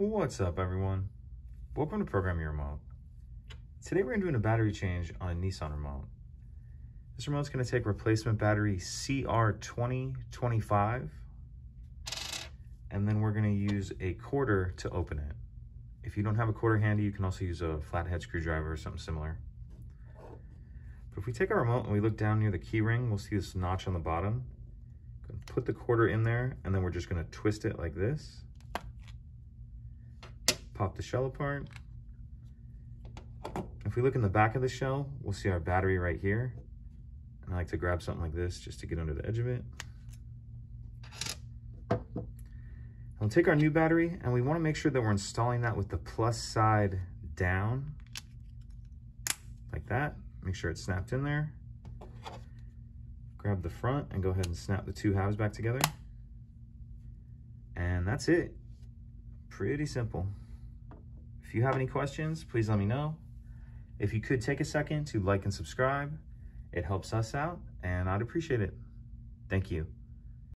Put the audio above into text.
What's up, everyone? Welcome to Program Your Remote. Today we're doing a battery change on a Nissan remote. This remote's going to take replacement battery CR2025, and then we're going to use a quarter to open it. If you don't have a quarter handy, you can also use a flathead screwdriver or something similar. But if we take our remote and we look down near the key ring, we'll see this notch on the bottom. Put the quarter in there, and then we're just going to twist it like this. Pop the shell apart. If we look in the back of the shell, we'll see our battery right here. And I like to grab something like this just to get under the edge of it. And we'll take our new battery, and we want to make sure that we're installing that with the plus side down, like that. Make sure it's snapped in there. Grab the front and go ahead and snap the two halves back together. And that's it. Pretty simple. If you have any questions, please let me know. If you could take a second to like and subscribe, it helps us out and I'd appreciate it. Thank you.